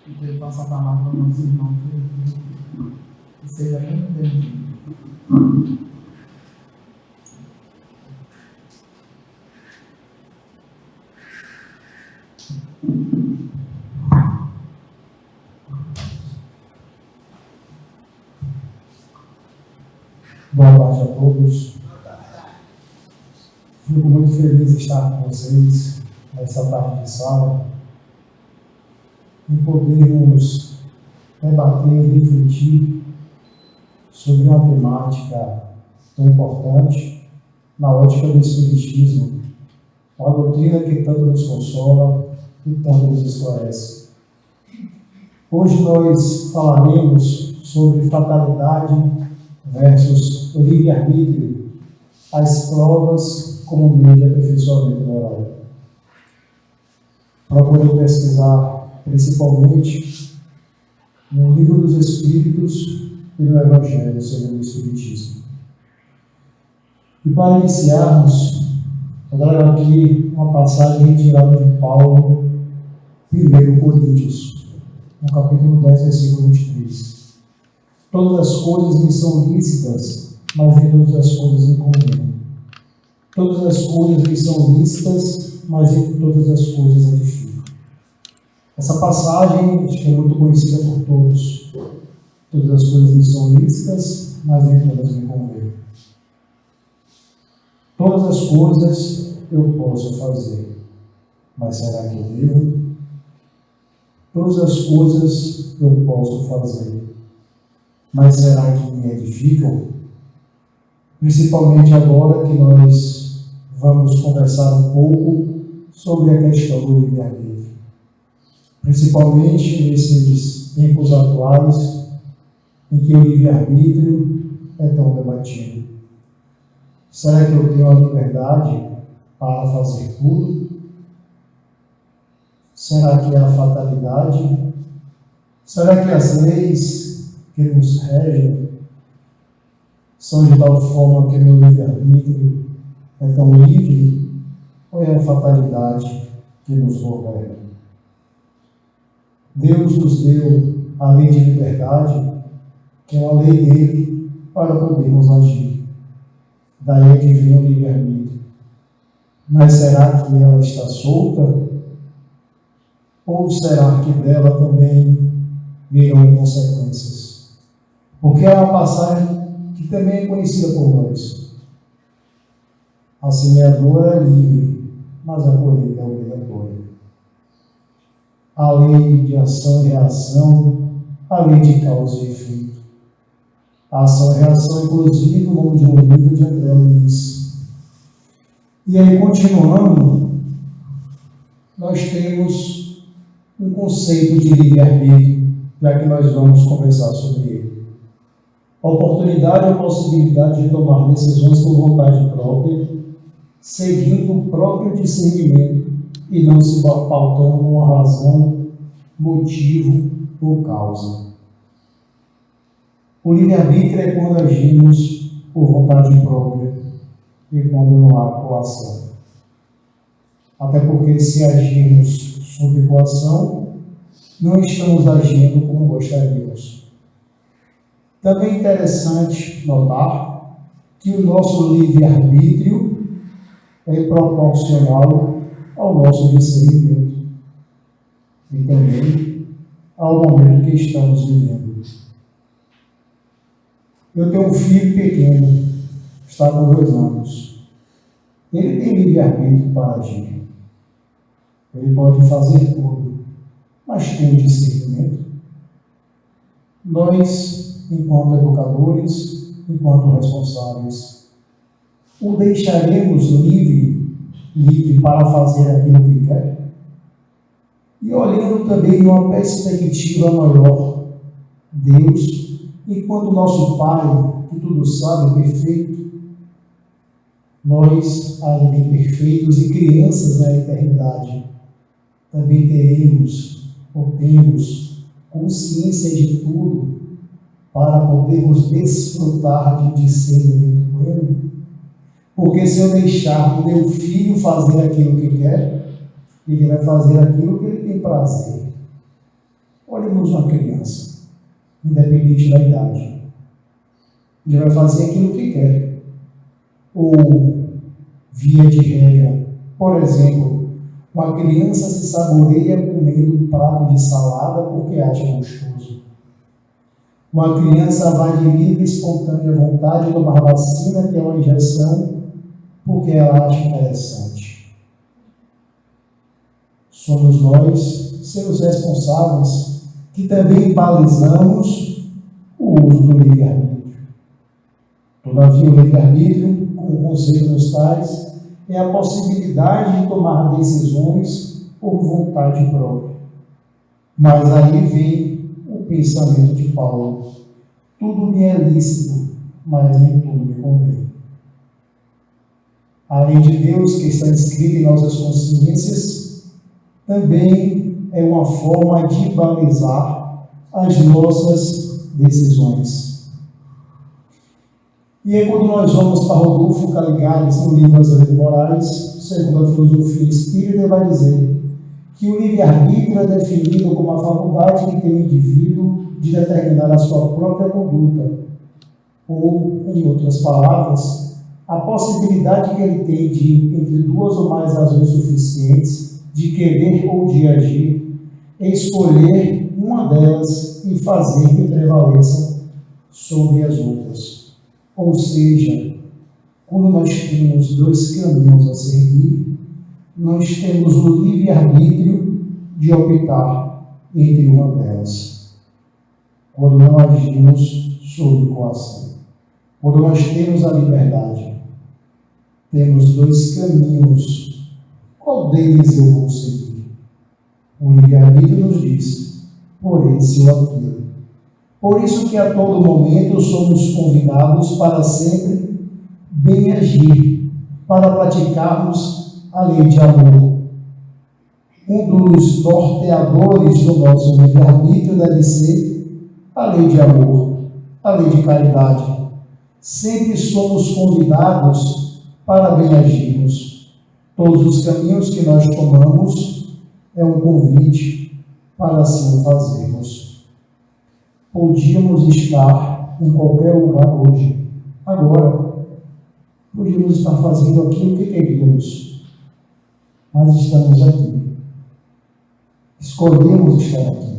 e que ele passe a palavra para o nosso irmão, que seja muito bem-vindo. Boa tarde a todos. Fico muito feliz de estar com vocês nessa tarde de sábado e podermos debater e refletir sobre uma temática tão importante na ótica do Espiritismo, uma doutrina que tanto nos consola e tanto nos esclarece. Hoje nós falaremos sobre fatalidade versus livre-arbítrio, as provas como meio de aperfeiçoamento moral. Procurei pesquisar principalmente no Livro dos Espíritos e no Evangelho segundo o Espiritismo. E para iniciarmos, eu trago aqui uma passagem retirada de Paulo, 1 Coríntios, no capítulo 10, versículo 23. Todas as coisas me são lícitas, mas nem todas as coisas me convêm. Todas as coisas me são lícitas, mas nem todas as coisas edificam. Essa passagem acho que é muito conhecida por todos. Todas as coisas me são lícitas, mas nem todas me convêm. Todas as coisas eu posso fazer, mas será que eu devo? Todas as coisas eu posso fazer, mas será que me edificam? Principalmente agora que nós vamos conversar um pouco sobre a questão do livre-arbítrio. Principalmente nesses tempos atuais em que o livre-arbítrio é tão debatido. Será que eu tenho a liberdade para fazer tudo? Será que é a fatalidade? Será que as leis que nos regem são de tal forma que meu livre-arbítrio é tão livre, ou é a fatalidade que nos governa? Deus nos deu a lei de liberdade, que é uma lei dele para podermos agir. Daí é que vem o livre-arbítrio. Mas será que ela está solta? Ou será que dela também virão consequências? Porque é uma passagem que também é conhecida por nós. A semeadura é livre, mas a colheita é obrigatória. A lei de ação e reação, a lei de causa e efeito. A ação e reação, inclusive, no nome de um livro de André Luiz. E aí, continuando, nós temos um conceito de livre-arbítrio, já que nós vamos conversar sobre ele. A oportunidade ou possibilidade de tomar decisões por vontade própria, seguindo o próprio discernimento e não se pautando com uma razão, motivo ou causa. O livre-arbítrio é quando agimos por vontade própria e quando não há coação. Até porque se agirmos sob coação, não estamos agindo como gostaríamos. Também é interessante notar que o nosso livre-arbítrio é proporcional ao nosso discernimento e também ao momento que estamos vivendo. Eu tenho um filho pequeno, está com 2 anos. Ele tem livre-arbítrio para agir. Ele pode fazer tudo, mas tem discernimento. Nós, enquanto educadores, enquanto responsáveis, o deixaremos livre para fazer aquilo que quer? E olhando também numa perspectiva maior, Deus, enquanto nosso Pai, que tudo sabe, perfeito, nós, ainda imperfeitos e crianças na eternidade, também teremos ou temos consciência de tudo para podermos desfrutar de discernimento pleno. Porque se eu deixar o meu filho fazer aquilo que quer, ele vai fazer aquilo que ele tem prazer. Olhemos uma criança, independente da idade. Ele vai fazer aquilo que quer. Ou, via de regra, por exemplo, uma criança se saboreia comendo um prato de salada porque acha gostoso. Uma criança vai de livre e espontânea vontade tomar vacina, que é uma injeção, porque ela acha interessante. Somos nós, seus responsáveis, que também balizamos o uso do livre-arbítrio. Todavia, o livre-arbítrio, como o conselho nos traz, é a possibilidade de tomar decisões por vontade própria. Mas aí vem o pensamento de Paulo: tudo me é lícito, mas nem tudo me convém. A lei de Deus que está inscrita em nossas consciências também é uma forma de balizar as nossas decisões. E aí, quando nós vamos para Rodolfo Caligares, no livro As Leis Morais, segundo a filosofia espírita, ele vai dizer que o livre-arbítrio é definido como a faculdade que tem o indivíduo de determinar a sua própria conduta, ou, em outras palavras, a possibilidade que ele tem de, entre duas ou mais razões suficientes, de querer ou de agir, escolher uma delas e fazer que prevaleça sobre as outras. Ou seja, quando nós temos dois caminhos a seguir, nós temos o livre-arbítrio de optar entre uma delas. Quando não agimos sob coação. Quando nós temos a liberdade, temos dois caminhos. Qual deles eu vou seguir? O livre-arbítrio nos diz, por esse ou aquilo. Por isso que a todo momento somos convidados para sempre bem agir, para praticarmos a lei de amor. Um dos norteadores do nosso livre-arbítrio deve ser a lei de amor, a lei de caridade. Sempre somos convidados para bem agirmos. Todos os caminhos que nós tomamos é um convite para assim fazermos. Podíamos estar em qualquer lugar hoje, agora. Podíamos estar fazendo aquilo que queríamos, mas estamos aqui. Escolhemos estar aqui.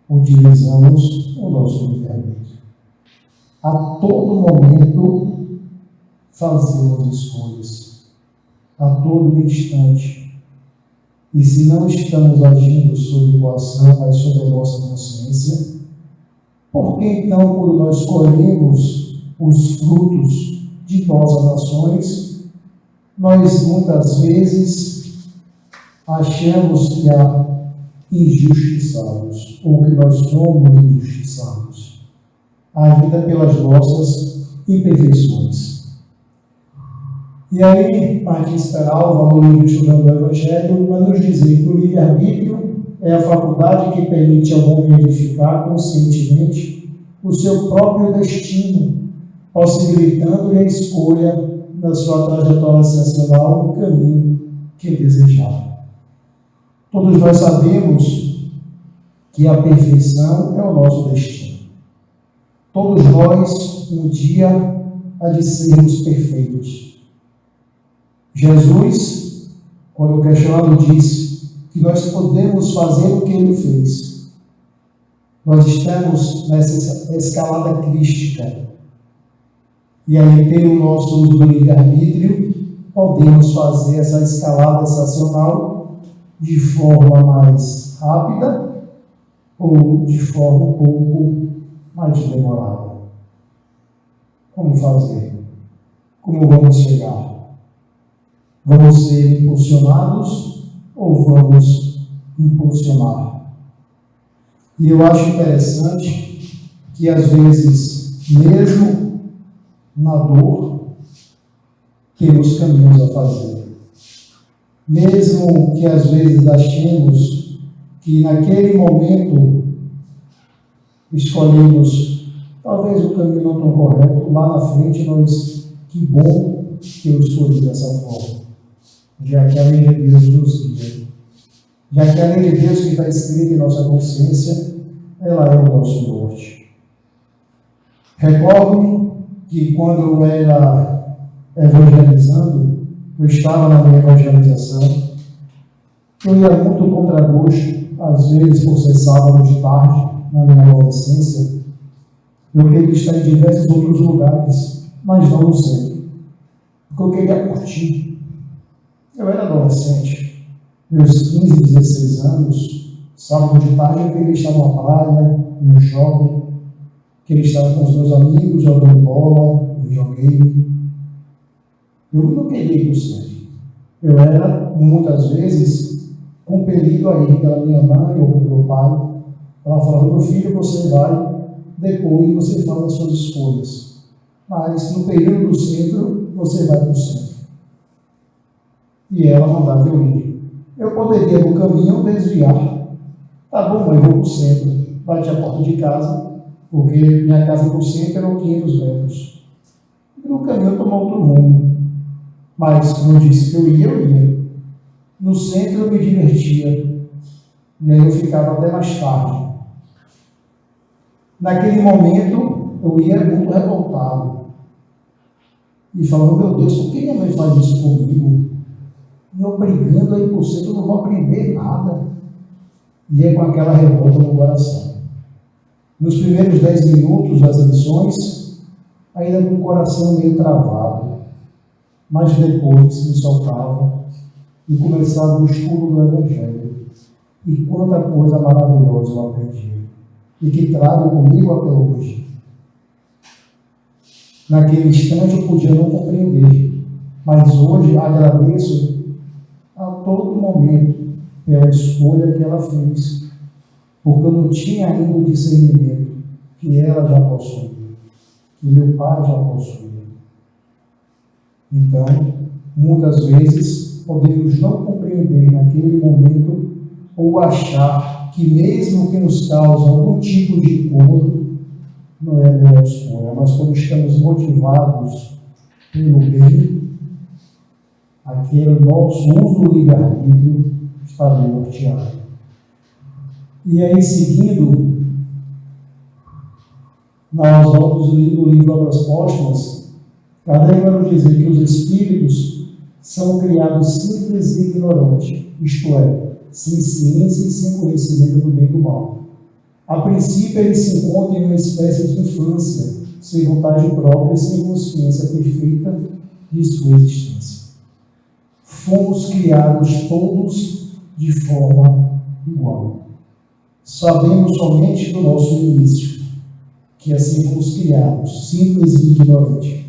Utilizamos o nosso livre-arbítrio. A todo momento fazemos escolhas. A todo instante. E se não estamos agindo sob coação, mas sob a nossa consciência, por que então, quando nós colhemos os frutos de nossas ações, nós muitas vezes achamos que há injustiçados, ou que nós somos injustiçados, ainda pelas nossas imperfeições. E aí, Martins Peralva, no livro Estudando o Evangelho, vai nos dizer que o livre-arbítrio é a faculdade que permite ao homem edificar conscientemente o seu próprio destino, possibilitando-lhe a escolha da sua trajetória ascensional no caminho que desejar. Todos nós sabemos que a perfeição é o nosso destino. Todos nós, um dia, há de sermos perfeitos. Jesus, quando questionado, disse que nós podemos fazer o que ele fez. Nós estamos nessa escalada crística. E aí, pelo nosso uso do livre-arbítrio, podemos fazer essa escalada estacional de forma mais rápida ou de forma um pouco mais demorada. Como fazer? Como vamos chegar? Vamos ser impulsionados ou vamos impulsionar? E eu acho interessante que, às vezes, mesmo na dor, temos caminhos a fazer. Mesmo que, às vezes, achemos que, naquele momento, escolhemos talvez o caminho não tão correto, lá na frente nós, que bom que eu escolhi dessa forma. Já que a lei de Deus nos guia, já que a lei de Deus que está escrita em nossa consciência, ela é o nosso norte. Recordo-me que quando eu era evangelizando, eu estava na minha evangelização, eu ia muito contra gosto, às vezes por ser sábado de tarde, na minha adolescência, eu queria estar em diversos outros lugares, mas não no centro, porque eu queria curtir. Eu era adolescente, meus 15, 16 anos, sábado de tarde eu queria estar numa praia, no shopping, queria estar com os meus amigos, jogando bola, videogame. Eu não queria ir para o centro. Eu era, muitas vezes, compelido a ir pela minha mãe ou pelo meu pai. Ela falava: meu filho, você vai, depois você faz as suas escolhas. Mas no período do centro, você vai para o centro. E ela mandava eu ir. Eu poderia, no caminho, desviar. Tá bom, mãe, eu vou para o centro. Bati a porta de casa, porque minha casa para o centro eram 500 metros. E no caminho eu tomava outro rumo. Mas, como eu disse que eu ia. No centro eu me divertia. E aí eu ficava até mais tarde. Naquele momento, eu ia muito revoltado. E falava: meu Deus, por que minha mãe faz isso comigo? Me obrigando a ir para o centro, eu não vou aprender nada. E é com aquela revolta no coração. Nos primeiros 10 minutos das lições, ainda com o coração meio travado. Mas depois me soltava e começava o estudo do Evangelho. E quanta coisa maravilhosa eu aprendi. E que trago comigo até hoje. Naquele instante eu podia não compreender, mas hoje agradeço a todo momento pela escolha que ela fez, porque eu não tinha ainda o discernimento que ela já possuía, que meu pai já possuía. Então, muitas vezes podemos não compreender naquele momento ou achar que mesmo que nos cause algum tipo de incômodo, não é a melhor escolha, mas quando estamos motivados pelo bem, aquele nosso uso do livre-arbítrio está bem norteado. E aí, seguindo, nós vamos no livro Obras Póstumas, Kardec vai nos dizer que os espíritos são criados simples e ignorantes, isto é, sem ciência e sem conhecimento do bem e do mal. A princípio, eles se encontram em uma espécie de infância, sem vontade própria e sem consciência perfeita de sua existência. Fomos criados todos de forma igual. Sabemos somente do nosso início, que assim fomos criados, simples e ignorantes.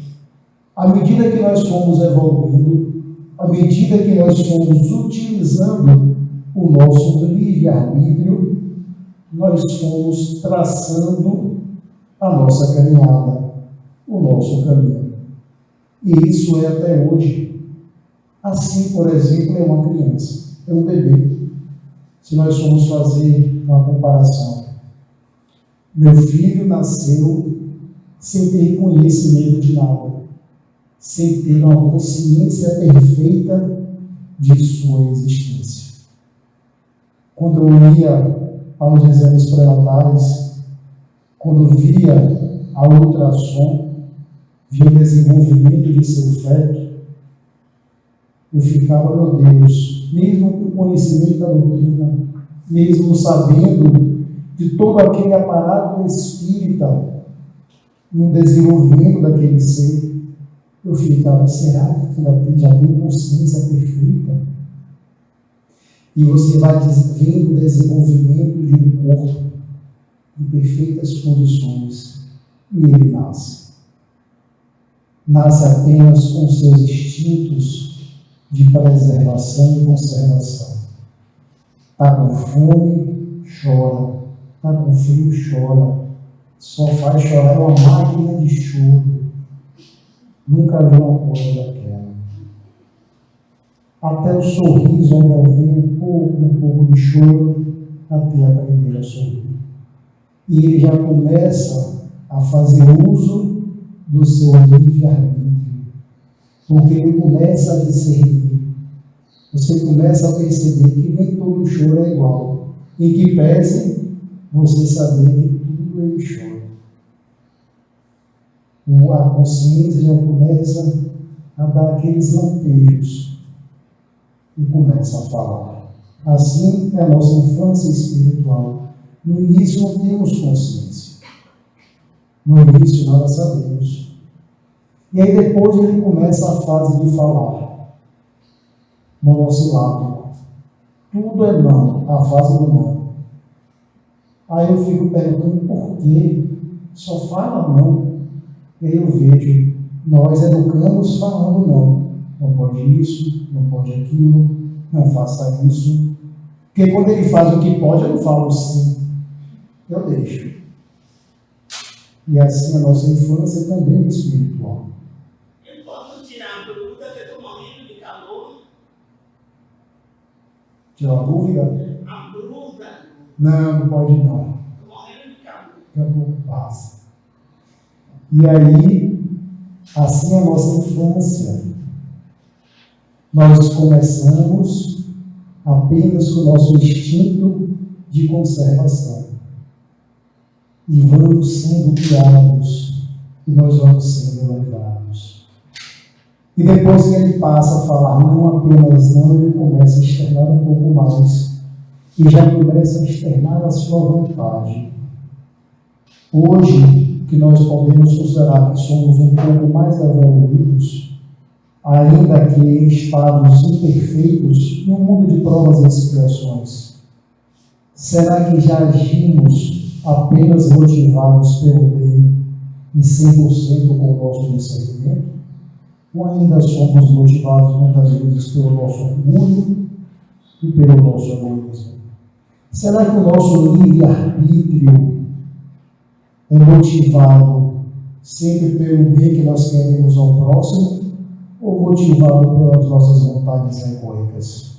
À medida que nós fomos evoluindo, à medida que nós fomos utilizando o nosso livre-arbítrio, nós fomos traçando a nossa caminhada, o nosso caminho. E isso é até hoje. Assim, por exemplo, é uma criança, é um bebê. Se nós formos fazer uma comparação, meu filho nasceu sem ter conhecimento de nada, sem ter uma consciência perfeita de sua existência. Quando eu ia aos exames pré-natais, quando via a ultrassom, via o desenvolvimento de seu feto, eu ficava: meu Deus, mesmo com o conhecimento da doutrina, mesmo sabendo de todo aquele aparato espírita no desenvolvimento daquele ser, eu ficava: será que já tem consciência perfeita? E você vai vendo o desenvolvimento de um corpo em perfeitas condições e ele nasce. Nasce apenas com seus instintos de preservação e conservação. Está com fome, chora. Está com frio, chora. Só faz chorar uma máquina de choro. Nunca vi uma coisa daquela. Até o sorriso ainda vem um pouco de choro, até aprender a sorrir. E ele já começa a fazer uso do seu livre-arbítrio, porque ele começa a discernir você começa a perceber que nem todo choro é igual. Em que pese você saber que tudo ele chora. A consciência já começa a dar aqueles lampejos e começa a falar. Assim é a nossa infância espiritual. No início não temos consciência. No início nada sabemos. E aí depois ele começa a fase de falar. Monossilábico. Tudo é não, a fase do não. Aí eu fico perguntando por quê? Só fala não. E aí eu vejo, nós educamos falando não. Não pode isso, não pode aquilo, não faça isso. Porque quando ele faz o que pode, eu não falo sim. Eu deixo. E assim a nossa infância também é espiritual. Eu posso tirar a dúvida que eu estou morrendo de calor? Tirar uma dúvida? A blusa? Não pode não. Estou morrendo de calor. Daqui a pouco passa. E aí, assim é a nossa infância. Nós começamos apenas com o nosso instinto de conservação. E vamos sendo criados, e nós vamos sendo levados. E depois que ele passa a falar não apenas não, ele começa a externar um pouco mais. E já começa a externar a sua vontade. Hoje, que nós podemos considerar que somos um pouco mais evoluídos, ainda que em estados imperfeitos, num mundo de provas e expiações, será que já agimos apenas motivados pelo bem e 100% com o nosso discernimento? Ou ainda somos motivados muitas vezes pelo nosso orgulho e pelo nosso egoísmo? Será que o nosso livre-arbítrio é motivado sempre pelo bem que nós queremos ao próximo ou motivado pelas nossas vontades egoicas?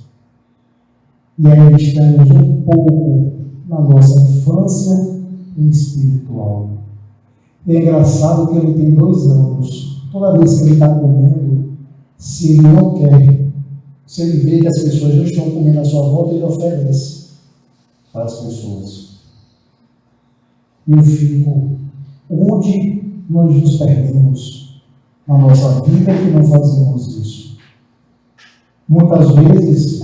E aí estamos um pouco na nossa infância espiritual. E é engraçado que ele tem 2 anos. Toda vez que ele está comendo, se ele não quer, se ele vê que as pessoas já estão comendo à sua volta, ele oferece para as pessoas. E eu fico, onde nós nos perdemos na nossa vida que não fazemos isso? Muitas vezes,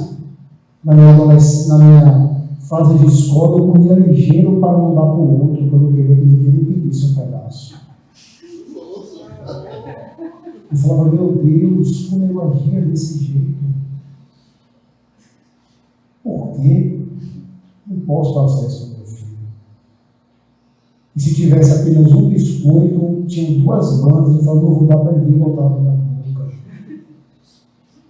na minha fase de escola, eu comia ligeiro para não dar para o outro, quando eu queria que ninguém me pedisse um pedaço. Eu falava, meu Deus, como eu agia desse jeito? Por quê? Não posso fazer isso com meu filho. E se tivesse apenas um biscoito, tinha 2 bandas, eu falava, não vou dar para ninguém botar na boca.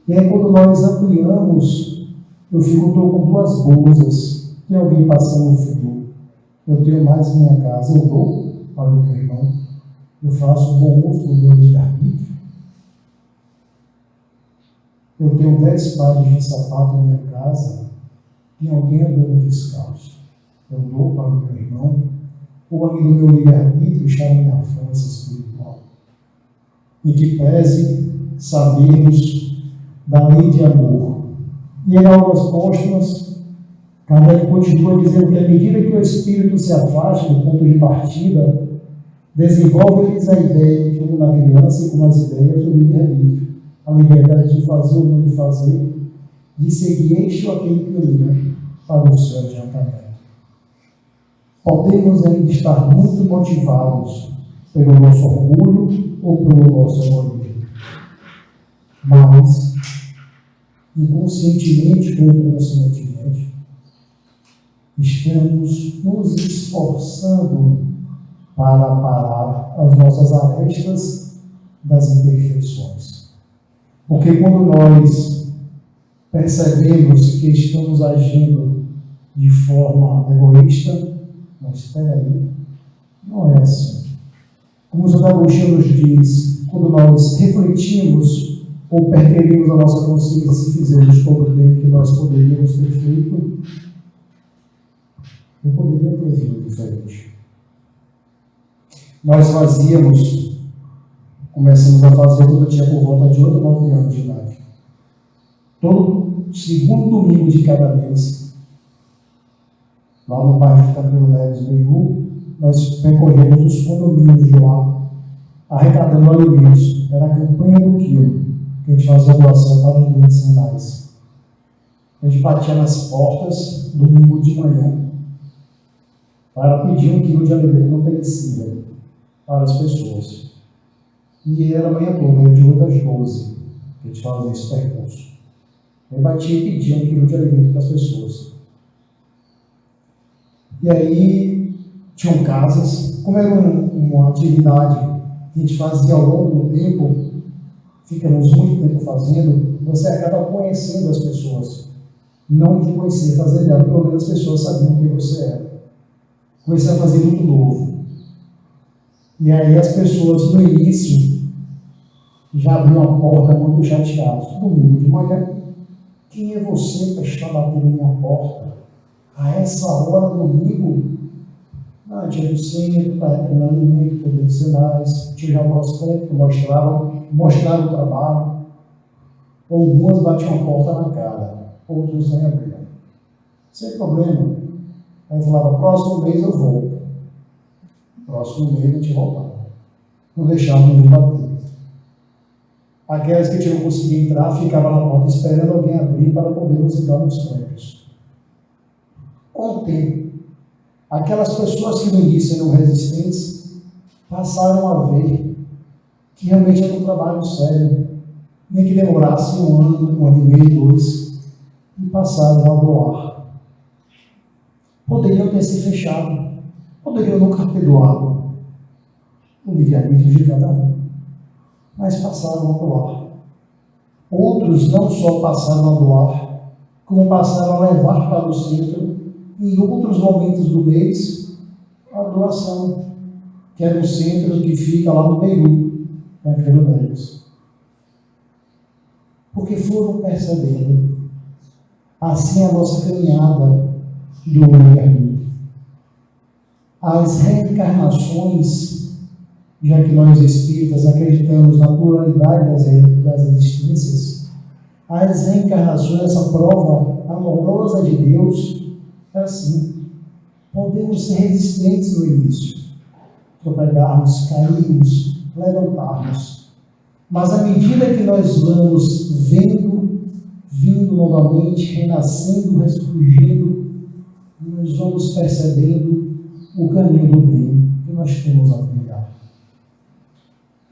E aí quando nós ampliamos, eu estou com 2 bolsas, tem alguém passando frio, eu tenho mais em minha casa, eu dou para o meu irmão, eu faço um bom uso do meu livre-arbítrio. Eu tenho 10 pares de sapato em minha casa, tem alguém andando descalço. Eu dou para o meu irmão, ou ainda o meu livre-arbítrio está na minha infância espiritual. E que pese sabermos da lei de amor. E em aulas póstumas, Kardec continua dizendo que à medida que o espírito se afasta do ponto de partida, desenvolve-lhes a ideia, como na criança e como as ideias do livre-arbítrio, a liberdade de fazer ou não de fazer, de seguir este ou aquele caminho para o seu adiantamento. Podemos ainda estar muito motivados pelo nosso orgulho ou pelo nosso egoísmo, mas inconscientemente ou conscientemente estamos nos esforçando para parar as nossas arestas das imperfeições. Porque quando nós percebemos que estamos agindo de forma egoísta, mas espera aí, não é assim. Como o Sr. Agostinho nos diz, quando nós refletimos ou percebemos a nossa consciência se fizermos todo o bem que nós poderíamos ter feito, eu poderia ter agido diferente. Nós começamos a fazer quando eu tinha por volta de 8 ou 9 anos de idade. Todo segundo domingo de cada mês, lá no bairro de Campelo Neves, no Iú, nós percorremos os condomínios de lá, arrecadando alimentos. Era a campanha do quilo, que a gente fazia doação para os doentes renais. A gente batia nas portas, domingo de manhã, para pedir 1 quilo de alimento não perecível para as pessoas. E era a manhã toda, de 8 às 12, que a gente fazia esse percurso. Eu batia e pedia 1 quilo de alimento para as pessoas. E aí, tinham casas, como era uma atividade que a gente fazia ao longo do tempo, ficamos muito tempo fazendo, você acaba conhecendo as pessoas. Não de conhecer, fazer dela, pelo menos as pessoas sabiam quem você era. Comecei a fazer muito novo. E aí as pessoas, no início, já abriam a porta muito chateados. Domingo de manhã, quem é você para estar batendo na minha porta? A essa hora, domingo? A tia do centro, está reprendendo alimento, poder de sinais, tia já mostrava o trabalho. Algumas batiam a porta na cara, outros nem abriam. Sem problema. Aí falava, próximo mês eu volto. Próximo mês a gente voltava. Não deixava de bater. Aquelas que a gente não conseguia entrar, ficavam na porta esperando alguém abrir para poder nos entrar nos prédios. Com o tempo, aquelas pessoas que no início eram resistentes passaram a ver que realmente era um trabalho sério, nem que demorasse 1 ano, 1 ano e meio, 2, e passaram a doar. Poderiam ter se fechado, poderiam nunca ter doado, o livre-arbítrio de cada um, mas passaram a doar. Outros não só passaram a doar, como passaram a levar para o centro, em outros momentos do mês, a doação, que era o centro que fica lá no Peru, na Campelo Neves. Porque foram percebendo, assim a nossa caminhada do livre-arbítrio. As reencarnações, já que nós espíritas acreditamos na pluralidade das existências, as reencarnações, essa prova amorosa de Deus, é assim. Podemos ser resistentes no início, tropeçarmos, cairmos, levantarmos. Mas à medida que nós vamos vindo novamente, renascendo, ressurgindo, nós vamos percebendo o caminho do bem que nós temos a trilhar.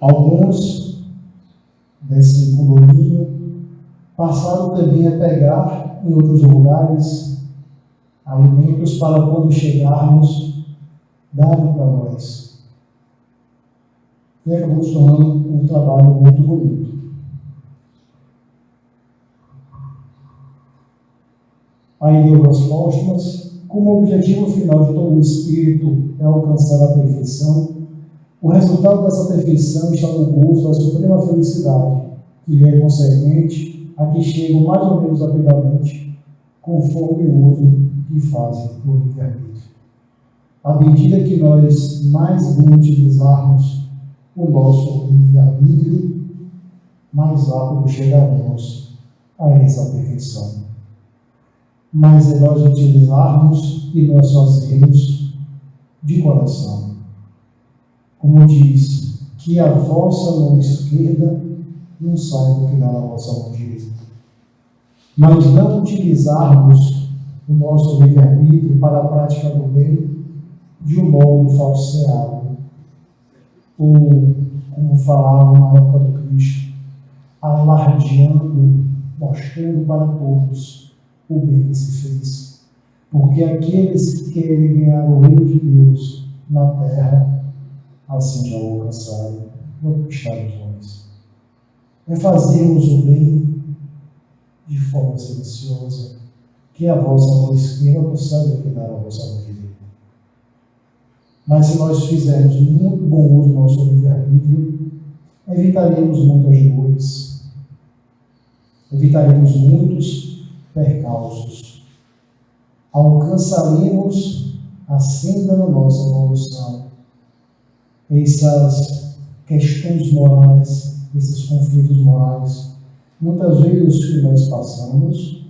Alguns desse condomínio passaram também a pegar em outros lugares alimentos para quando chegarmos, darem para nós. E acabou se tornando um trabalho muito bonito. Aí deu as póstumas, como objetivo final de todo o espírito é alcançar a perfeição. O resultado dessa perfeição está no gozo da suprema felicidade, que lhe é consequente, a que chegam mais ou menos rapidamente, conforme o uso que fazem o livre-arbítrio. À medida que nós mais bem utilizarmos o nosso livre-arbítrio, mais rápido chegaremos a essa perfeição. Mas é nós utilizarmos e nós fazermos de coração. Como diz, que a vossa mão esquerda não saiba o que dá na vossa mão direita. Mas não utilizarmos o nosso livre-arbítrio para a prática do bem de um modo falseado, ou, como falavam na época do Cristo, alardeando, mostrando para todos o bem que se fez. Porque aqueles que querem ganhar o reino de Deus na terra, assim já o alcançaram, não conquistaram os homens. É fazermos o bem de forma silenciosa, que a vossa mão esquerda não sabe o que dá a vossa mão direita. Mas se nós fizermos muito bom uso do nosso livre-arbítrio, evitaremos muitas dores, evitaremos muitos percalços, alcançaremos a senda da nossa evolução. Essas questões morais, esses conflitos morais, muitas vezes que nós passamos,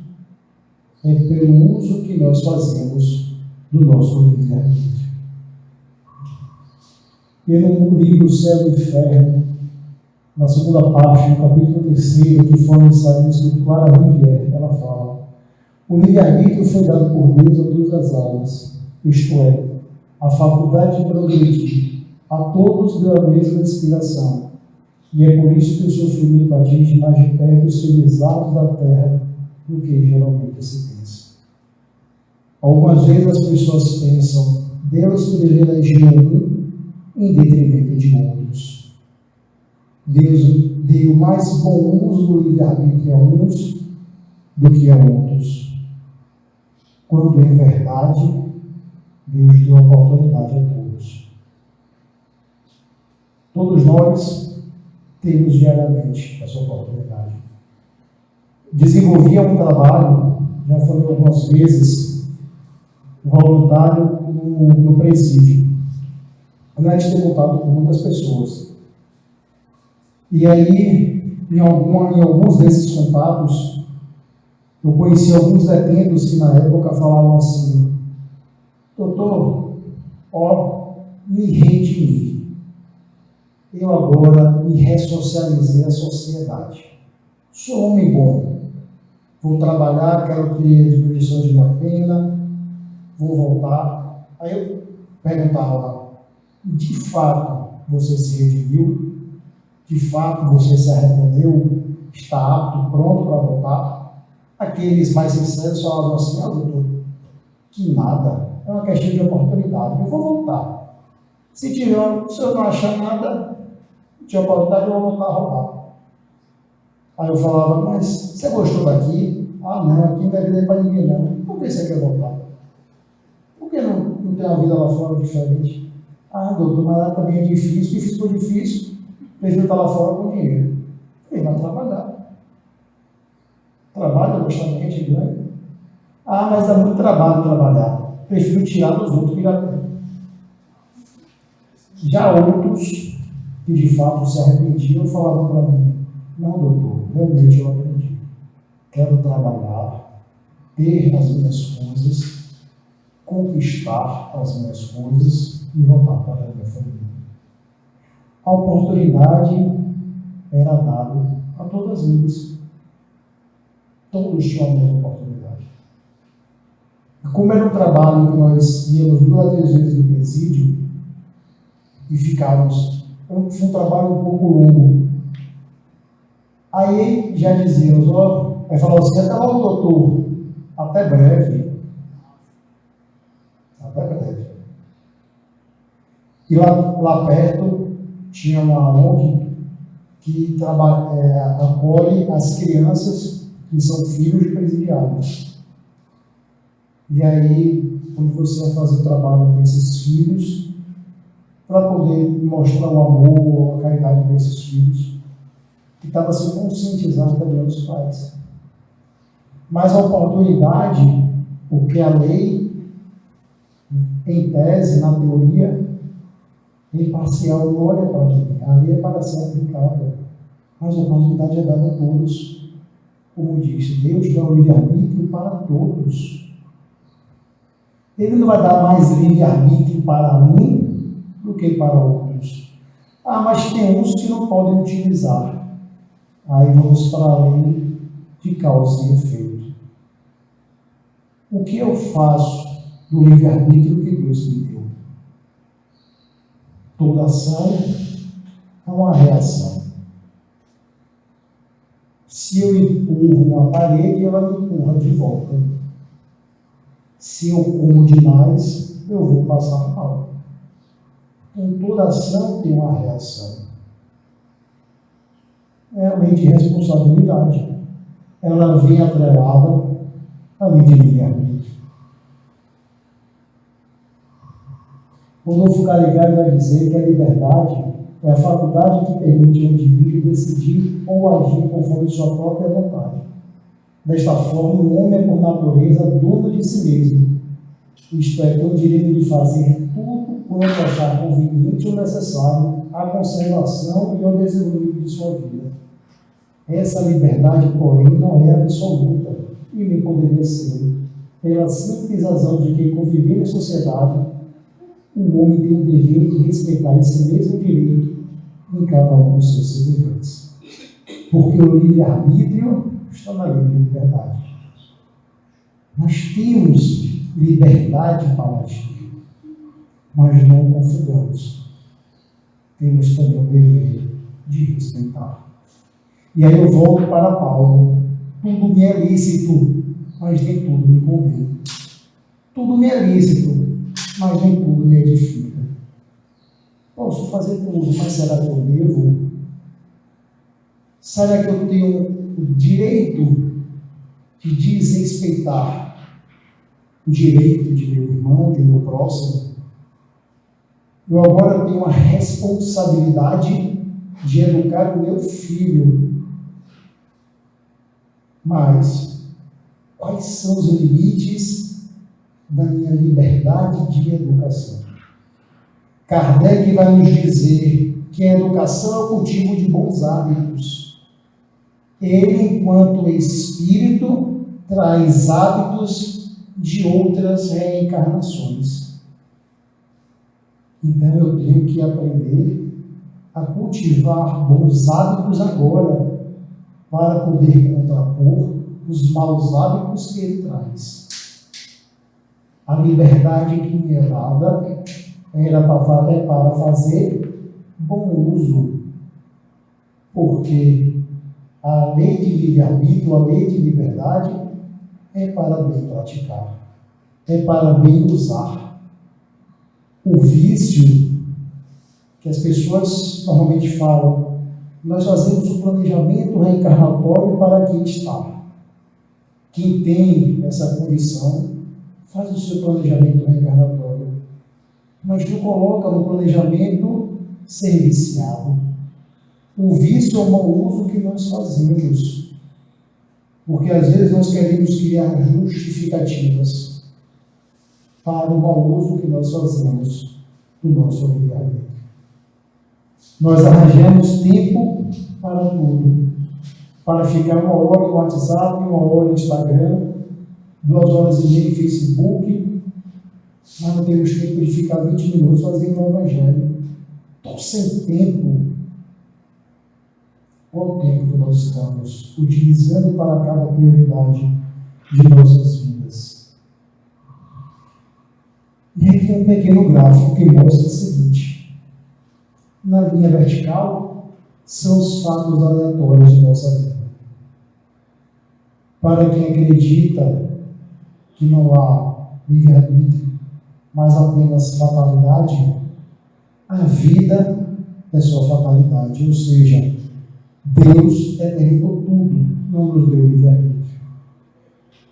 é pelo uso que nós fazemos do nosso livre-arbítrio. E no livro Céu e Inferno, na segunda parte, no capítulo 3, que foi a mensagem do Clara Rivière, ela fala: o livre-arbítrio foi dado por Deus a todas as almas, isto é, a faculdade de progredir. A todos deu a mesma inspiração. E é por isso que o sofrimento atinge mais de perto os seres lados da terra do que geralmente se pensa. Algumas vezes as pessoas pensam: Deus privilegiou um em detrimento de outros. Deus deu mais bom uso do livre-arbítrio a uns do que a outros. Quando em verdade, Deus deu oportunidade a todos. Todos nós temos diariamente essa oportunidade. Desenvolvia um trabalho, já falei algumas vezes, voluntário no presídio. A gente tem contato com muitas pessoas. E aí, em alguns desses contatos, eu conheci alguns detentos que na época falavam assim: doutor, me redimi. Eu agora me ressocializei à sociedade. Sou homem bom. Vou trabalhar, quero ter diminuição de minha pena, vou voltar. Aí eu perguntava: de fato você se redimiu? De fato você se arrependeu? Está apto, pronto para voltar? Aqueles mais sinceros falavam assim: doutor, que nada, é uma questão de oportunidade, eu vou voltar. Se eu não achar nada de oportunidade, eu vou voltar a roubar. Aí eu falava: mas você gostou daqui? Ah, não, aqui não é vida para ninguém não. Por que você quer voltar? Por que não tem uma vida lá fora diferente? Ah, doutor, mas lá também é difícil for difícil, prefiro estar lá fora com dinheiro. Ele vai trabalhar. Trabalha honestamente, não é? Ah, mas dá muito trabalho trabalhar. Prefiro tirar dos outros que já tem. Já outros que de fato se arrependiam falavam para mim: não, doutor, realmente eu aprendi. Quero trabalhar, ter as minhas coisas, conquistar as minhas coisas e voltar para a minha família. A oportunidade era dada a todas eles. Todos tinham a mesma oportunidade. Como era um trabalho que nós íamos 2 a 3 vezes no presídio e ficávamos, foi um trabalho um pouco longo. Aí já dizíamos: aí falava assim: até logo, doutor, até breve. Até breve. E lá perto tinha uma ONG que acolhe as crianças que são filhos de presidiários. E aí, quando você vai fazer o trabalho com esses filhos, para poder mostrar o amor, a caridade com esses filhos, que estava se conscientizando também dos pais. Mas a oportunidade, porque a lei, em tese, na teoria, é imparcial, não olha para quem. A lei é para ser aplicada, mas a oportunidade é dada a todos. Como disse, Deus dá o livre-arbítrio para todos. Ele não vai dar mais livre-arbítrio para um do que para outros. Ah, mas tem uns que não podem utilizar. Aí vamos para a lei de causa e efeito. O que eu faço do livre-arbítrio que Deus me deu? Toda ação é uma reação. Se eu empurro uma parede, ela me empurra de volta. Se eu como demais, eu vou passar mal. Então, toda ação tem uma reação. É a lei de responsabilidade. Ela vem atrelada à lei de livre-arbítrio. Rodolfo Caligari vai dizer que a liberdade é a faculdade que permite ao indivíduo decidir ou agir conforme sua própria vontade. Desta forma, o homem é, por natureza, dono de si mesmo, isto é, tem o direito de fazer tudo quanto achar conveniente ou necessário à conservação e ao desenvolvimento de sua vida. Essa liberdade, porém, não é absoluta. e nem poderia ser, pela simples razão de que, convivendo em sociedade, o homem tem o dever de respeitar esse mesmo direito em cada um dos seus semelhantes. Porque o livre-arbítrio está na lei de liberdade. Nós temos liberdade para agir, mas não confundamos. Temos também o dever de respeitar. E aí eu volto para Paulo. Tudo me é lícito, mas nem tudo me convém. Tudo me é lícito, mas nem tudo me edifica. Posso fazer tudo, mas será que eu devo? Será que eu tenho o direito de desrespeitar o direito de meu irmão, de meu próximo? Eu agora tenho a responsabilidade de educar o meu filho. Mas quais são os limites da minha liberdade de educação? Kardec vai nos dizer que a educação é o cultivo de bons hábitos. Ele, enquanto espírito, traz hábitos de outras reencarnações. Então eu tenho que aprender a cultivar bons hábitos agora, para poder contrapor os maus hábitos que ele traz. A liberdade que me é dada era para fazer bom uso, porque a lei de livre-arbítrio, a lei de liberdade, é para bem praticar, é para bem usar. O vício que as pessoas normalmente falam, nós fazemos o planejamento reencarnatório para quem está. Quem tem essa condição, faz o seu planejamento reencarnatório, mas não coloca no planejamento ser viciado. O vício é o mau uso que nós fazemos, porque às vezes nós queremos criar justificativas para o mau uso que nós fazemos do nosso livre-arbítrio. Nós arranjamos tempo para tudo, para ficar 1 hora no WhatsApp, 1 hora no Instagram, 2 horas e meia no Facebook, mas não temos tempo de ficar 20 minutos fazendo o Evangelho. Estou sem tempo. Qual o tempo que nós estamos utilizando para cada prioridade de nossas vidas? E aqui um pequeno gráfico que mostra o seguinte. Na linha vertical, são os fatos aleatórios de nossa vida. Para quem acredita que não há livre-arbítrio, mas apenas fatalidade, a vida é só fatalidade, ou seja, Deus determinou tudo, não nos deu livre-arbítrio.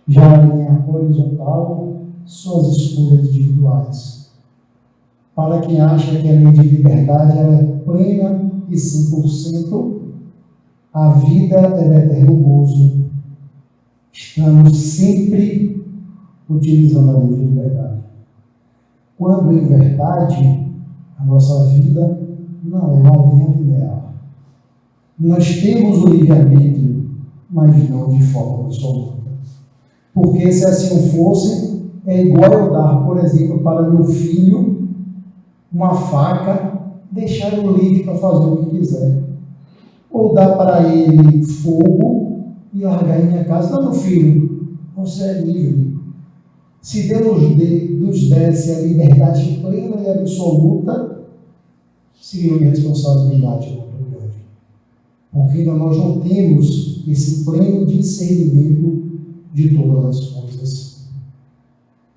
Já na linha horizontal, são as escolhas individuais. Para quem acha que a lei de liberdade ela é plena e 100%, a vida é de eterno gozo. Estamos sempre utilizando a lei de liberdade. Quando, em verdade, a nossa vida não é uma linha linear. Nós temos o livre-arbítrio, mas não de forma absoluta. Porque se assim fosse, é igual eu dar, por exemplo, para meu filho uma faca, deixar ele livre para fazer o que quiser. Ou dar para ele fogo e largar em minha casa. Não, meu filho, você é livre. Se Deus nos desse a liberdade plena e absoluta, seria uma responsabilidade muito grande. Porque ainda nós não temos esse pleno discernimento de todas as coisas.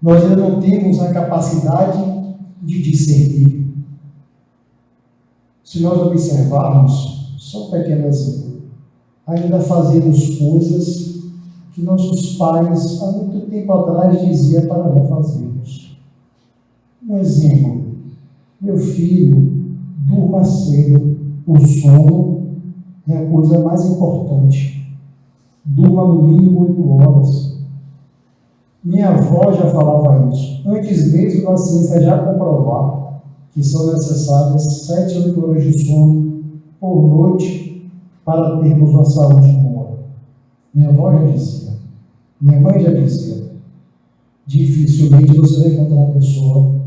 Nós ainda não temos a capacidade de discernir. Se nós observarmos, só um pequeno exemplo, ainda fazemos coisas que nossos pais há muito tempo atrás diziam para não fazermos. Um exemplo, meu filho, durma cedo, o sono é a coisa mais importante. Durma no mínimo 8 horas. Minha avó já falava isso. Antes mesmo da ciência já comprovar que são necessárias 7 a 8 horas de sono por noite para termos uma saúde boa. Minha avó já dizia. Minha mãe já dizia, dificilmente você vai encontrar uma pessoa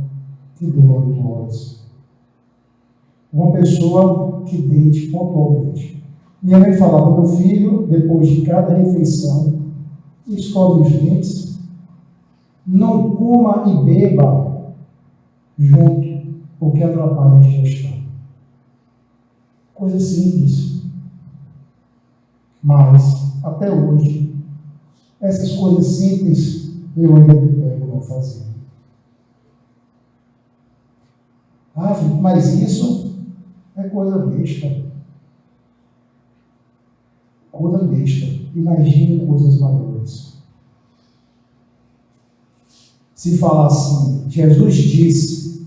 que durma 8 horas. Uma pessoa que deite pontualmente. Minha mãe falava, meu filho, depois de cada refeição, escove os dentes, não coma e beba junto, porque atrapalha a digestão. Coisa simples. Mas, até hoje, essas coisas simples eu ainda me pego não fazer. Ah, filho, mas isso é coisa besta. Coisa besta. Imagine coisas maiores. Se falar assim, Jesus disse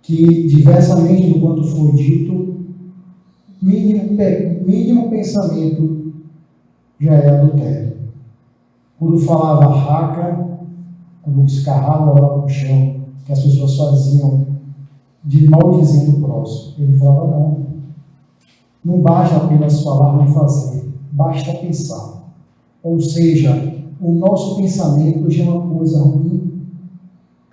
que, diversamente do quanto foi dito, mínimo pensamento já é adultério. Quando falava raca, quando escarrava lá no chão, que as pessoas faziam de maldizendo o próximo, ele falava não. Não basta apenas falar nem fazer, basta pensar. Ou seja, o nosso pensamento já é uma coisa ruim.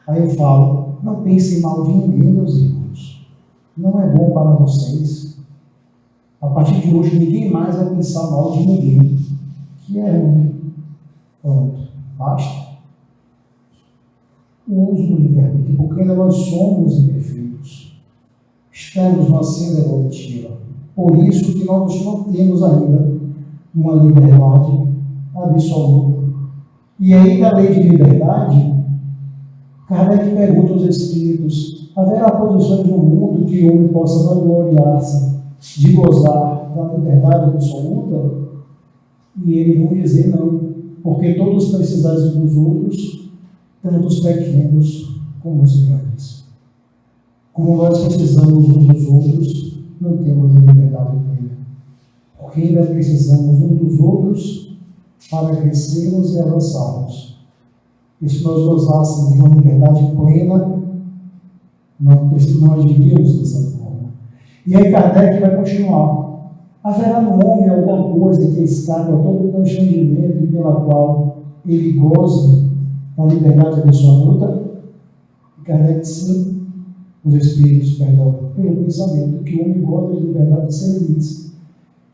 Aí eu falo, não pensem mal de ninguém, meus irmãos. Não é bom para vocês. A partir de hoje, ninguém mais vai pensar mal de ninguém, que é ruim. Pronto, basta. O uso do livre-arbítrio, porque ainda nós somos imperfeitos. Estamos numa senda evolutiva. Por isso que nós não temos ainda uma liberdade absoluta. E aí, da lei de liberdade, Kardec pergunta aos espíritos, haverá posições no mundo que o homem possa vangloriar-se de gozar da liberdade absoluta? E eles vão dizer não, porque todos precisais uns dos outros, tanto os pequenos como os grandes. Como nós precisamos uns dos outros, não temos a liberdade plena. Porque ainda precisamos uns dos outros para crescermos e avançarmos. E se nós gozássemos de uma liberdade plena, não agiríamos dessa forma. E aí Kardec vai continuar. Haverá no homem alguma coisa que escape a todo o constrangimento e pela qual ele goze da liberdade absoluta? E Kardec, sim, os espíritos, pelo pensamento, que o homem goza de liberdade sem limites.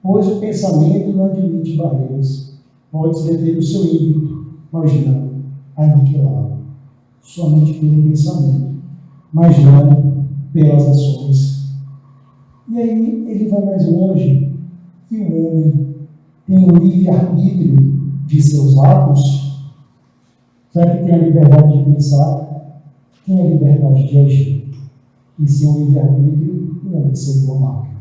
Pois o pensamento não admite barreiras. Pode-se deter o seu ímpeto, mas não aniquilá-lo. Somente pelo pensamento, mas não pelas ações. E aí ele vai mais longe. Que o homem tem o livre-arbítrio de seus atos. Será que tem a liberdade de pensar? Tem a liberdade de agir. E sem o livre-arbítrio, o homem seria uma máquina.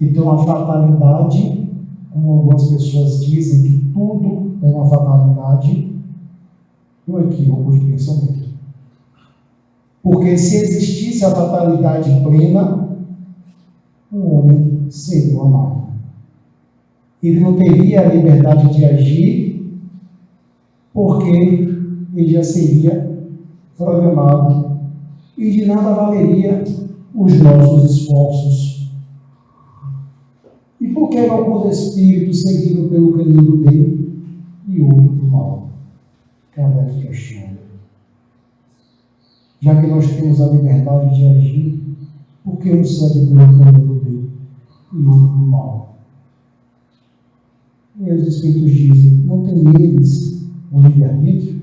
Então, a fatalidade, como algumas pessoas dizem que tudo é uma fatalidade, é um equívoco de pensamento. Porque se existisse a fatalidade plena, o homem seria uma máquina. Ele não teria a liberdade de agir, porque ele já seria programado. E de nada valeria os nossos esforços. E por que alguns espíritos seguiram pelo caminho do bem e outros do mal? Kardec questiona. Já que nós temos a liberdade de agir, por que um segue pelo caminho do bem e outro do mal? E os espíritos dizem, não tem eles um livre-arbítrio?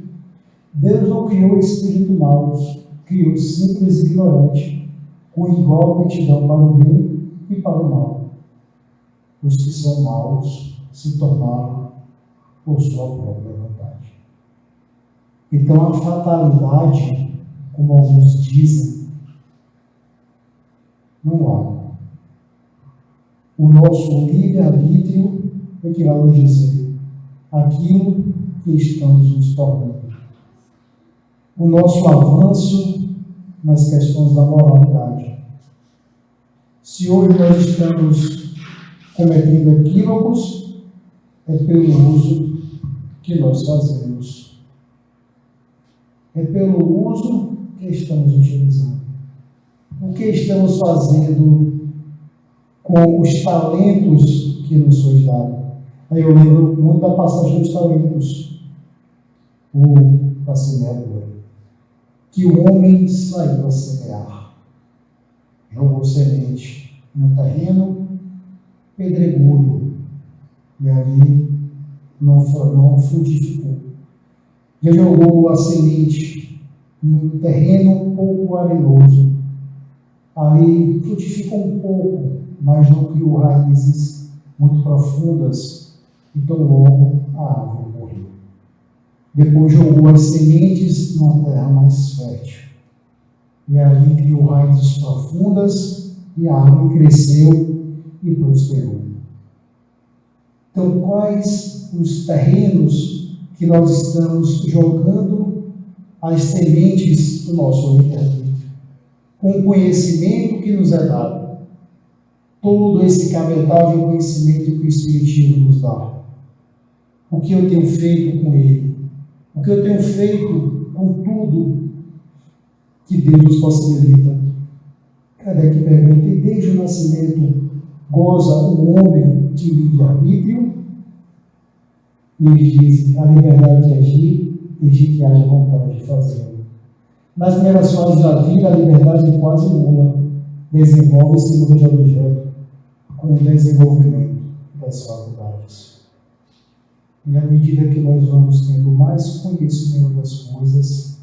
Deus não criou espíritos maus, criou simples e ignorante, com igual aptidão para o bem e para o mal. Os que são maus se tornaram por sua própria vontade. Então a fatalidade, como alguns dizem, não há. O nosso livre-arbítrio é que vai nos dizer aquilo que estamos nos tornando. O nosso avanço nas questões da moralidade. Se hoje nós estamos cometendo equívocos, é pelo uso que nós fazemos. É pelo uso que estamos utilizando. O que estamos fazendo com os talentos que nos foi dado? Aí eu lembro muito da passagem dos talentos, da semeadura, que o homem saiu a semear, jogou semente no terreno pedregulho, e ali não frutificou. E jogou a semente no terreno pouco arenoso, ali frutificou um pouco, mas não criou raízes muito profundas, então logo a árvore morreu. Depois jogou as sementes numa terra mais fértil, e ali criou raízes profundas, e a árvore cresceu e prosperou. Então, quais os terrenos que nós estamos jogando as sementes do nosso livre-arbítrio? Com o conhecimento que nos é dado, todo esse capital de conhecimento que o Espiritismo nos dá. O que eu tenho feito com ele? O que eu tenho feito com tudo que Deus nos possibilita? Kardec pergunta: e desde o nascimento goza o homem de livre-arbítrio? E ele diz: a liberdade de agir, desde que haja vontade de fazê-lo. Nas primeiras fases da vida, a liberdade é quase nula. Desenvolve-se muda de objeto com o desenvolvimento das faculdades. E à medida que nós vamos tendo mais conhecimento das coisas,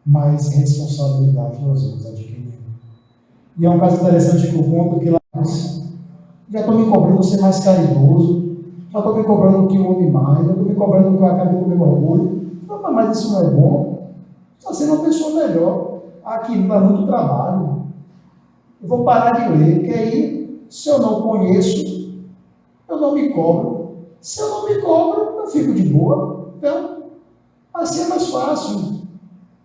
mais responsabilidade nós vamos adquirindo. E é um caso interessante que eu conto que lá já estou me cobrando ser mais caridoso, já estou me cobrando que eu ame mais, já estou me cobrando que eu acabe com o meu orgulho. Não, mas isso não é bom. Está sendo uma pessoa melhor. Aqui não dá muito trabalho. Eu vou parar de ler, porque aí, se eu não conheço, eu não me cobro. Se eu não me cobro, eu fico de boa. Então, assim é mais fácil.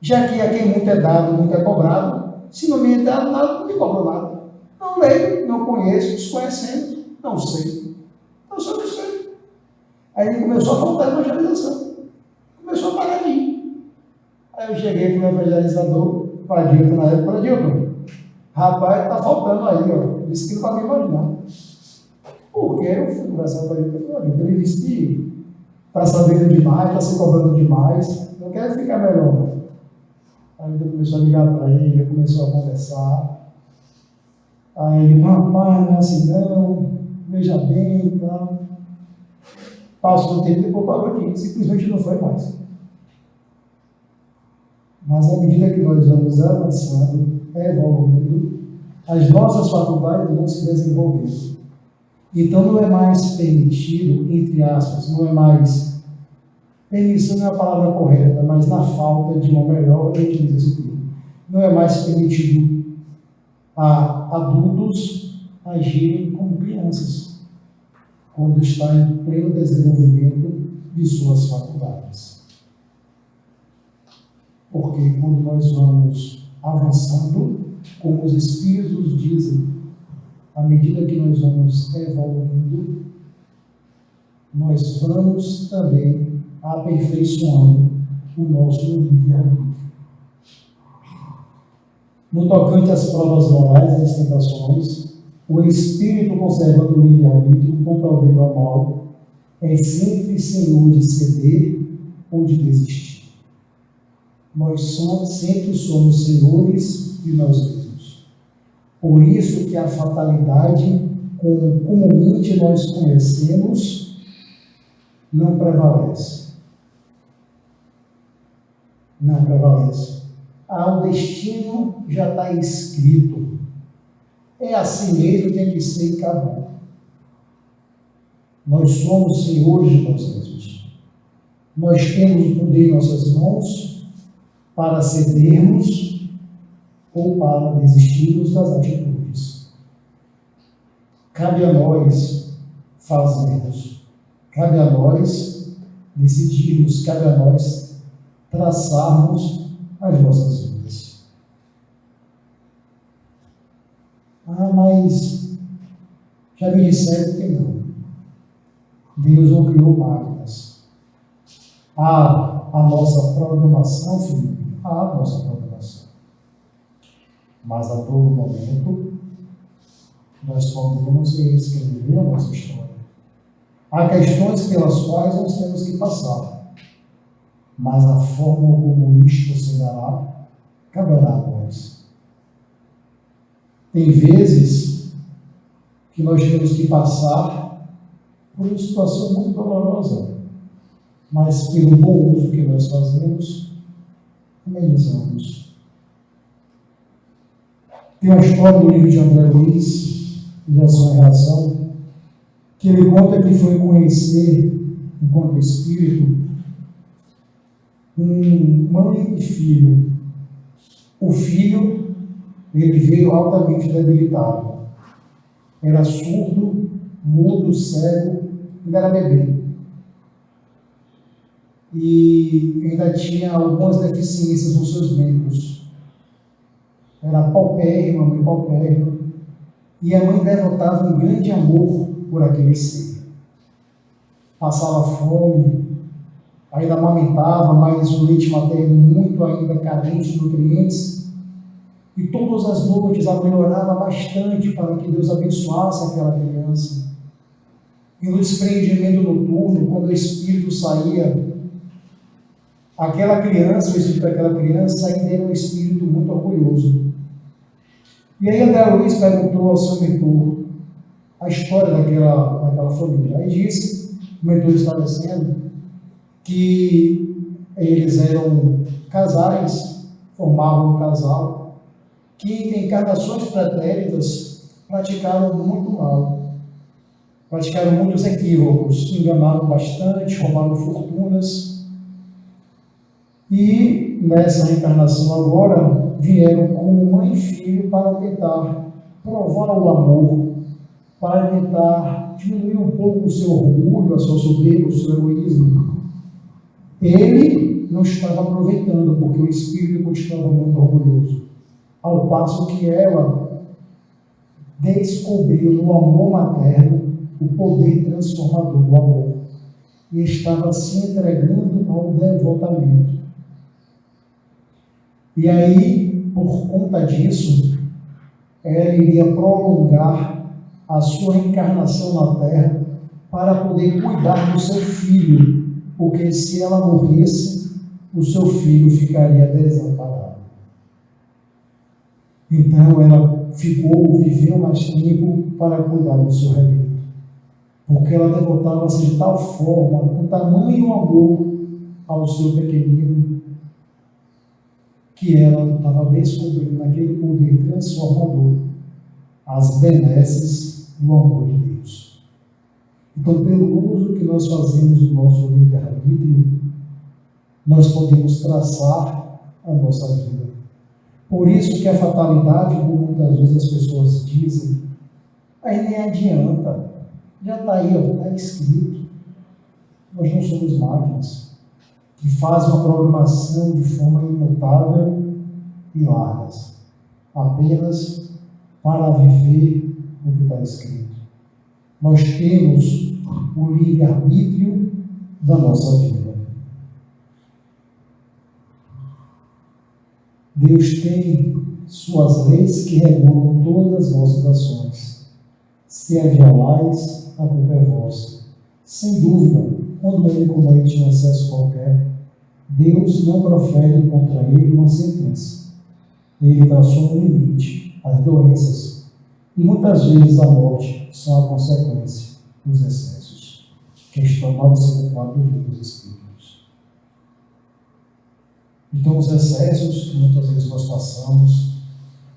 Já que a quem muito é dado, muito é cobrado, se não me é dado nada, não me cobro nada. Não leio, não conheço, desconhecendo, não sei. Então, só não sei. Aí começou a faltar a evangelização. Começou a parar de ir. Aí eu cheguei para o evangelizador, para Dilton na época, para Dilton. Rapaz, está faltando aí, ó. Disse que não vai me imaginar. Por quê? Eu fui conversar com ele. Ele disse que está sabendo demais, está se cobrando demais, não quero ficar melhor. Aí ele começou a ligar para ele, começou a conversar. Aí ele: rapaz, não é assim não, veja bem e tal. Passou o tempo e depois parou de ir, simplesmente não foi mais. Mas à medida que nós vamos avançando, evoluindo, as nossas faculdades vão se desenvolvendo. Então não é mais permitido, entre aspas, não é mais, permissão não é a palavra correta, mas na falta de uma melhor, a gente diz isso aqui, não é mais permitido a adultos agirem como crianças, quando está em pleno desenvolvimento de suas faculdades. Porque quando nós vamos avançando, como os Espíritos nos dizem, à medida que nós vamos evoluindo, nós vamos também aperfeiçoando o nosso livre-arbítrio. No tocante às provas morais e às tentações, o espírito conservando o livre-arbítrio quanto ao bem ou ao mal é sempre senhor de ceder ou de desistir. Nós sempre somos senhores de nós mesmos. Por isso que a fatalidade, como comumente nós conhecemos, não prevalece. Não prevalece. O destino já está escrito. É assim mesmo, tem que ser e acabou. Nós somos senhores de nós mesmos. Nós temos o poder em nossas mãos para cedermos ou para desistirmos das atitudes. Cabe a nós fazermos, cabe a nós decidirmos, cabe a nós traçarmos as nossas vidas. Mas já me disseram que não. Deus não criou máquinas. A nossa programação, filho, a nossa programação. Mas a todo momento nós podemos reescrever a nossa história. Há questões pelas quais nós temos que passar, mas a forma como isto se dará, caberá a nós. Tem vezes que nós temos que passar por uma situação muito dolorosa, mas pelo bom uso que nós fazemos, amenizamos. Tem uma história do livro de André Luiz, de Ação e Reação, que ele conta que foi conhecer, enquanto espírito, mãe e filho. O filho, ele veio altamente debilitado. Era surdo, mudo, cego, ainda era bebê. E ainda tinha algumas deficiências nos seus membros. Era paupérrima, mãe paupérrima. E a mãe devotava um grande amor por aquele ser. Passava fome, ainda amamentava, mas o leite materno muito ainda carente de nutrientes. E todas as noites ela melhorava bastante para que Deus abençoasse aquela criança. E no desprendimento noturno, quando o espírito saía, aquela criança, o espírito daquela criança ainda era um espírito muito orgulhoso. E aí André Luiz perguntou ao seu mentor a história daquela família. Aí disse, o mentor esclarecendo, que eles eram casais, formavam um casal, que em encarnações pretéritas praticaram muito mal, praticaram muitos equívocos, enganaram bastante, roubaram fortunas, e nessa reencarnação agora vieram como mãe e filho para tentar provar o amor, para tentar diminuir um pouco o seu orgulho, a sua soberba, o seu egoísmo. Ele não estava aproveitando, porque o espírito continuava muito orgulhoso. Ao passo que ela descobriu no amor materno o poder transformador do amor. E estava se entregando ao devotamento. E aí, por conta disso, ela iria prolongar a sua encarnação na Terra para poder cuidar do seu filho, porque se ela morresse, o seu filho ficaria desamparado. Então ela viveu mais tempo para cuidar do seu rebanho, porque ela devotava-se de tal forma, com tamanho amor ao seu pequenino, que ela estava descobrindo naquele poder transformador as benesses do amor de Deus. Então, pelo uso que nós fazemos do nosso livre-arbítrio, nós podemos traçar a nossa vida. Por isso que a fatalidade, como muitas vezes as pessoas dizem, aí nem adianta, já está aí, está escrito. Nós não somos máquinas que fazem uma programação de forma imutável e largas, apenas para viver o que está escrito. Nós temos o livre-arbítrio da nossa vida. Deus tem suas leis que regulam todas as vossas ações. Se a violais, a culpa é vossa. Sem dúvida, quando ele comete um excesso qualquer, Deus não profere contra ele uma sentença. Ele traçou um limite, as doenças, e muitas vezes a morte são a consequência dos excessos. Questão 954 do Livro dos Espíritos. Então, os excessos que muitas vezes nós passamos,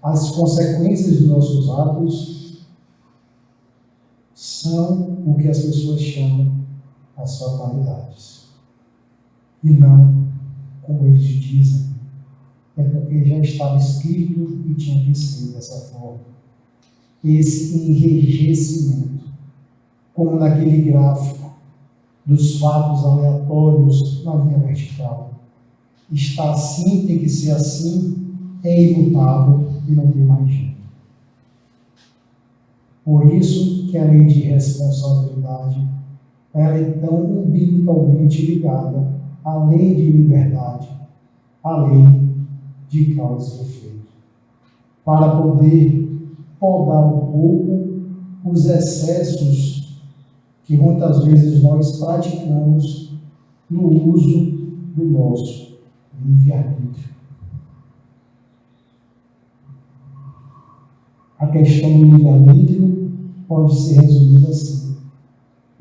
as consequências dos nossos atos, são o que as pessoas chamam as fatalidades. E não, como eles dizem, é porque já estava escrito e tinha que ser dessa forma. Esse enrijecimento, como naquele gráfico dos fatos aleatórios na linha vertical. Está assim, tem que ser assim, é imutável e não tem mais jeito. Por isso que a lei de responsabilidade ela é tão umbilicalmente ligada à lei de liberdade, à lei de causa e efeito, para poder podar um pouco os excessos que muitas vezes nós praticamos no uso do nosso livre-arbítrio. A questão do livre-arbítrio pode ser resumida assim: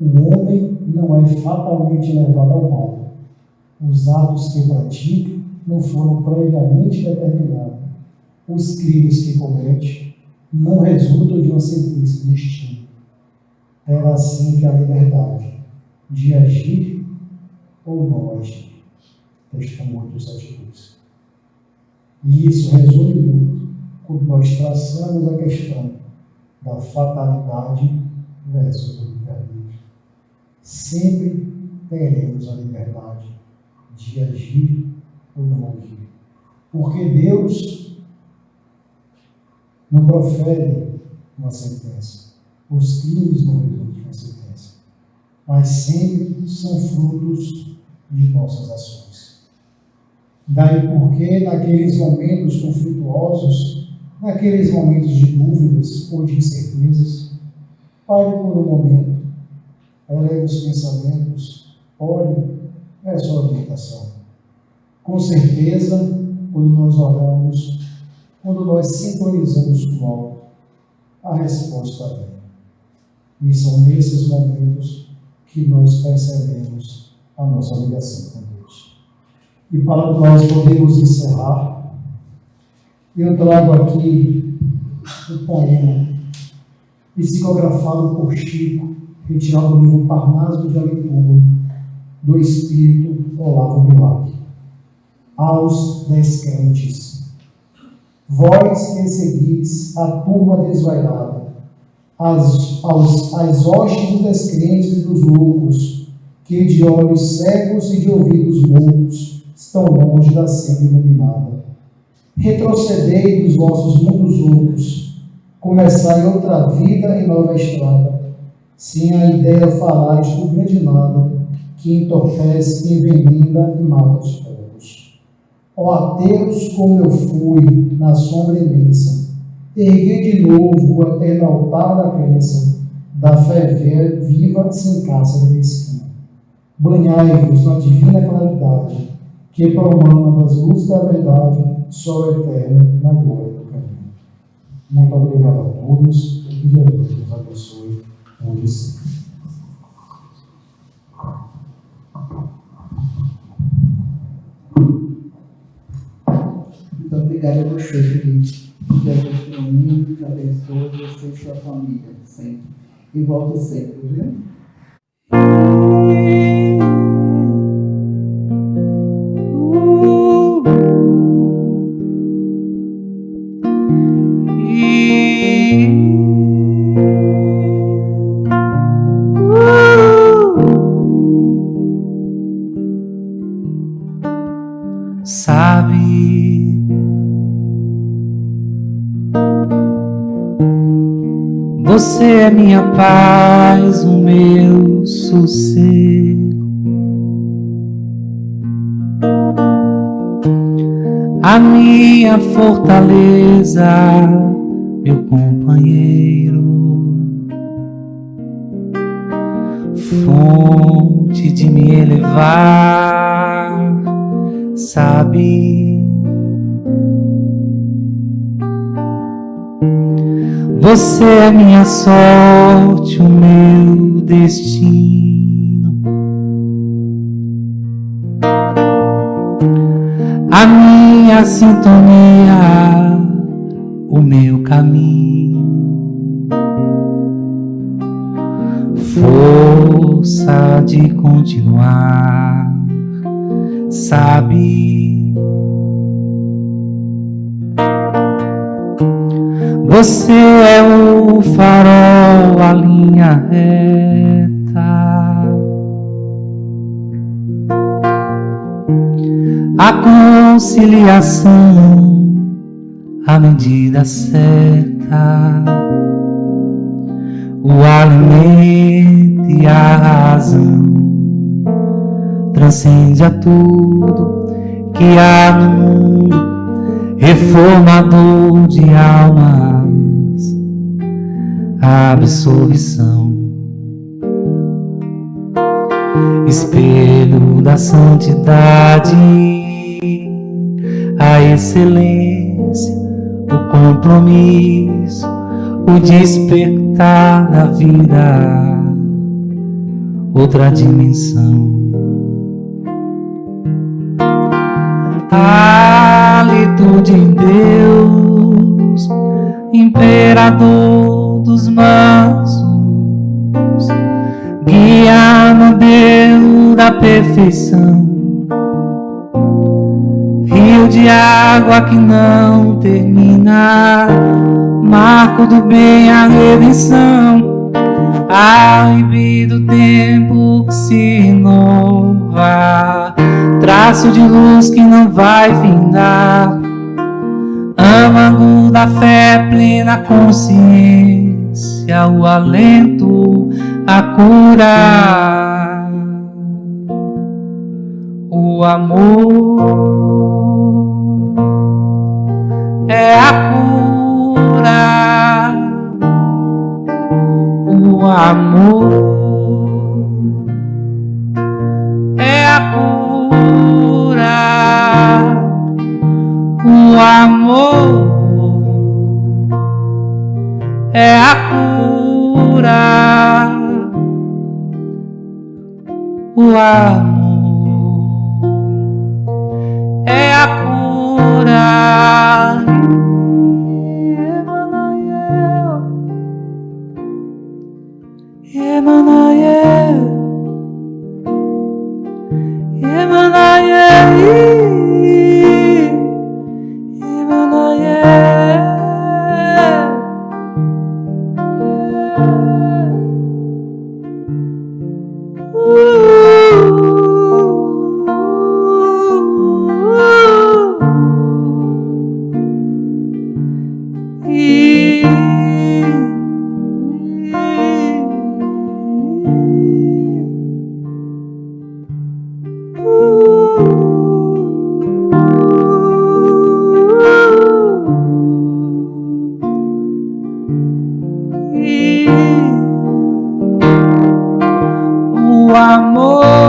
o homem não é fatalmente levado ao mal. Os atos que pratica não foram previamente determinados. Os crimes que comete não resultam de uma sentença de destino. Terá sempre a liberdade de agir ou não agir. Testemunho dos atitudes. E isso resume muito quando nós traçamos a questão da fatalidade versus o livre-arbítrio. Sempre teremos a liberdade de agir ou não agir. Porque Deus não profere uma sentença. Os crimes não resultam de uma sentença. Mas sempre são frutos de nossas ações. Daí porque naqueles momentos conflituosos, naqueles momentos de dúvidas ou de incertezas, pare por um momento, eleve os pensamentos, ore, é a sua orientação. Com certeza, quando nós oramos, quando nós sintonizamos com o alto, a resposta vem. E são nesses momentos que nós percebemos a nossa ligação com Deus. E para nós podermos encerrar, eu trago aqui um poema psicografado por Chico, retirado do livro Parnaso de Alipulo, do Espírito Olavo Bilac. Aos descrentes: vós que seguis a turma desvairada, as hostes dos descrentes e dos loucos, que de olhos cegos e de ouvidos moucos estão longe da senda iluminada. Retrocedei dos vossos mundos loucos, começai outra vida e nova estrada, sem a ideia falais do grande nada, que entorpece, envenena e mata os povos. Ó ateus, como eu fui na sombra imensa, erguei de novo o eterno altar da crença, da fé viva sem cárcere mesquinho. Banhai-vos na divina claridade, que promana das luzes da verdade, sol eterno na glória do caminho. Muito obrigado a todos, e que Deus nos abençoe hoje e sempre. Muito obrigada a você, Felipe. Que a Deus te ilumine, te abençoe você e sua família sempre. E volte sempre, viu? Sabe, você é minha paz, o meu sossego, a minha fortaleza, meu companheiro, fonte de me elevar. Sabe, você é minha sorte, o meu destino, a minha sintonia, o meu caminho, força de continuar. Sabe, você é o farol, a linha reta, a conciliação, a medida certa, o alimento e a razão. Transcende a tudo que há no mundo, reformador de almas, a absolvição, espelho da santidade, a excelência, o compromisso, o despertar da vida, outra dimensão. Hálito de Deus, imperador dos mansos, guia modelo da perfeição, rio de água que não termina, marco do bem, a redenção, álibi do tempo que se renova, traço de luz que não vai findar, âmago da fé, plena consciência, o alento, a cura, o amor é a cura, o amor é a cura, o amor é a cura, o amor é a cura. Emmanuel, Emmanuel, o amor